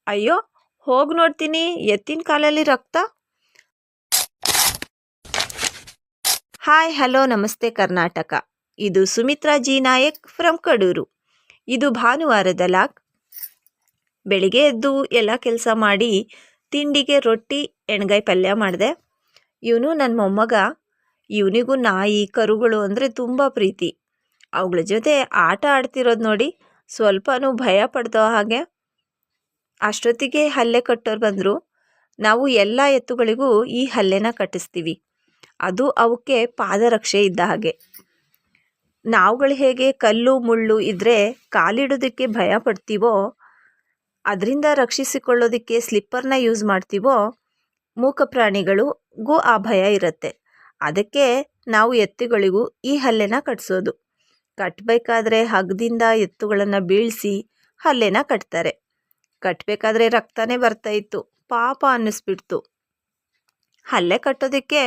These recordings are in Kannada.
ಅಯ್ಯೋ, ಹೋಗಿ ನೋಡ್ತೀನಿ ಎತ್ತಿನ ಕಾಲಲ್ಲಿ ರಕ್ತ. ಹಾಯ್ ಹಲೋ ನಮಸ್ತೆ ಕರ್ನಾಟಕ. ಇದು ಸುಮಿತ್ರಾ ಜಿ ನಾಯಕ್ ಫ್ರಮ್ ಕಡೂರು. ಇದು ಭಾನುವಾರದ ಲಾಗ್. ಬೆಳಿಗ್ಗೆ ಎದ್ದು ಎಲ್ಲ ಕೆಲಸ ಮಾಡಿ ತಿಂಡಿಗೆ ರೊಟ್ಟಿ ಎಣ್ಗಾಯಿ ಪಲ್ಯ ಮಾಡಿದೆ. ಇವನು ನನ್ನ ಮೊಮ್ಮಗ. ಇವನಿಗೂ ನಾಯಿ ಕರುಗಳು ಅಂದರೆ ತುಂಬ ಪ್ರೀತಿ. ಅವುಗಳ ಜೊತೆ ಆಟ ಆಡ್ತಿರೋದು ನೋಡಿ ಸ್ವಲ್ಪನೂ ಭಯ ಪಡ್ದೋ ಹಾಗೆ. ಅಷ್ಟೊತ್ತಿಗೆ ಹಲ್ಲೆ ಕಟ್ಟೋರು ಬಂದರು. ನಾವು ಎಲ್ಲ ಎತ್ತುಗಳಿಗೂ ಈ ಹಲ್ಲೆನ ಕಟ್ಟಿಸ್ತೀವಿ. ಅದು ಅವಕ್ಕೆ ಪಾದರಕ್ಷೆ ಇದ್ದ ಹಾಗೆ. ನಾವುಗಳು ಹೇಗೆ ಕಲ್ಲು ಮುಳ್ಳು ಇದ್ದರೆ ಕಾಲಿಡೋದಕ್ಕೆ ಭಯ ಪಡ್ತೀವೋ, ಅದರಿಂದ ರಕ್ಷಿಸಿಕೊಳ್ಳೋದಕ್ಕೆ ಸ್ಲಿಪ್ಪರ್ನ ಯೂಸ್ ಮಾಡ್ತೀವೋ, ಮೂಕ ಪ್ರಾಣಿಗಳಿಗೂ ಆ ಭಯ ಇರುತ್ತೆ. ಅದಕ್ಕೆ ನಾವು ಎತ್ತುಗಳಿಗೂ ಈ ಹಲ್ಲೆನ ಕಟ್ಟಿಸೋದು. ಕಟ್ಟಬೇಕಾದ್ರೆ ಹಗ್ಗದಿಂದ ಎತ್ತುಗಳನ್ನು ಬೀಳಿಸಿ ಹಲ್ಲೆನ ಕಟ್ತಾರೆ. ಕಟ್ಟಬೇಕಾದ್ರೆ ರಕ್ತನೇ ಬರ್ತಾಯಿತ್ತು. ಪಾಪ ಅನ್ನಿಸ್ಬಿಡ್ತು. ಹಲ್ಲೆ ಕಟ್ಟೋದಕ್ಕೆ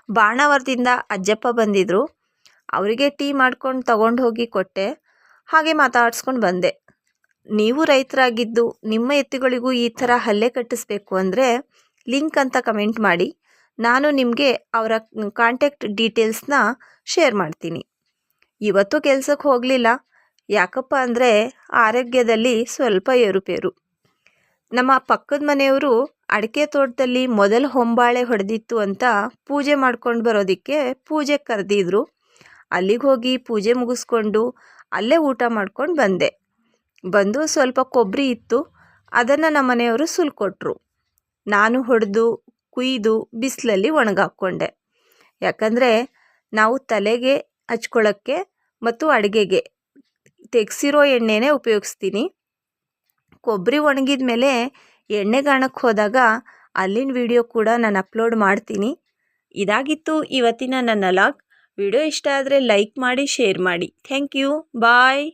ಬಾಣಾವರದಿಂದ ಅಜ್ಜಪ್ಪ ಬಂದಿದ್ದರು. ಅವರಿಗೆ ಟೀ ಮಾಡ್ಕೊಂಡು ತಗೊಂಡು ಹೋಗಿ ಕೊಟ್ಟೆ. ಹಾಗೆ ಮಾತಾಡ್ಸ್ಕೊಂಡು ಬಂದೆ. ನೀವು ರೈತರಾಗಿದ್ದು ನಿಮ್ಮ ಎತ್ತುಗಳಿಗೂ ಈ ಥರ ಹಲ್ಲೆ ಕಟ್ಟಿಸ್ಬೇಕು ಅಂದರೆ ಲಿಂಕ್ ಅಂತ ಕಮೆಂಟ್ ಮಾಡಿ. ನಾನು ನಿಮಗೆ ಅವರ ಕಾಂಟ್ಯಾಕ್ಟ್ ಡೀಟೇಲ್ಸ್ನ ಶೇರ್ ಮಾಡ್ತೀನಿ. ಇವತ್ತು ಕೆಲಸಕ್ಕೆ ಹೋಗಲಿಲ್ಲ. ಯಾಕಪ್ಪ ಅಂದರೆ ಆರೋಗ್ಯದಲ್ಲಿ ಸ್ವಲ್ಪ ಏರುಪೇರು. ನಮ್ಮ ಪಕ್ಕದ ಮನೆಯವರು ಅಡಿಕೆ ತೋಟದಲ್ಲಿ ಮೊದಲು ಹೊಂಬಾಳೆ ಹೊಡೆದಿತ್ತು ಅಂತ ಪೂಜೆ ಮಾಡ್ಕೊಂಡು ಬರೋದಕ್ಕೆ ಪೂಜೆಗೆ ಕರೆದಿದ್ರು. ಅಲ್ಲಿಗೆ ಹೋಗಿ ಪೂಜೆ ಮುಗಿಸ್ಕೊಂಡು ಅಲ್ಲೇ ಊಟ ಮಾಡ್ಕೊಂಡು ಬಂದು ಸ್ವಲ್ಪ ಕೊಬ್ಬರಿ ಇತ್ತು, ಅದನ್ನು ನಮ್ಮ ಮನೆಯವರು ಸುಲ್ಕೊಟ್ರು. ನಾನು ಹೊಡೆದು ಕುಯ್ದು ಬಿಸಿಲಲ್ಲಿ ಒಣಗಾಕ್ಕೊಂಡೆ. ಯಾಕಂದರೆ ನಾವು ತಲೆಗೆ ಹಚ್ಕೊಳ್ಳೋಕ್ಕೆ ಮತ್ತು ಅಡುಗೆಗೆ ತೆಗೆಸಿರೋ ಎಣ್ಣೆನೇ ಉಪಯೋಗಿಸ್ತೀನಿ. ಕೊಬ್ಬರಿ ಒಣಗಿದ ಮೇಲೆ ಎಣ್ಣೆಗಾಣಕ್ಕೆ ಹೋದಾಗ ಅಲ್ಲಿನ ವಿಡಿಯೋ ಕೂಡ ನಾನು ಅಪ್ಲೋಡ್ ಮಾಡ್ತೀನಿ. ಇದಾಗಿತ್ತು ಇವತ್ತಿನ ನನ್ನ ಲಾಗ್. ವಿಡಿಯೋ ಇಷ್ಟ ಆದರೆ ಲೈಕ್ ಮಾಡಿ, ಶೇರ್ ಮಾಡಿ. Thank you. ಬಾಯ್.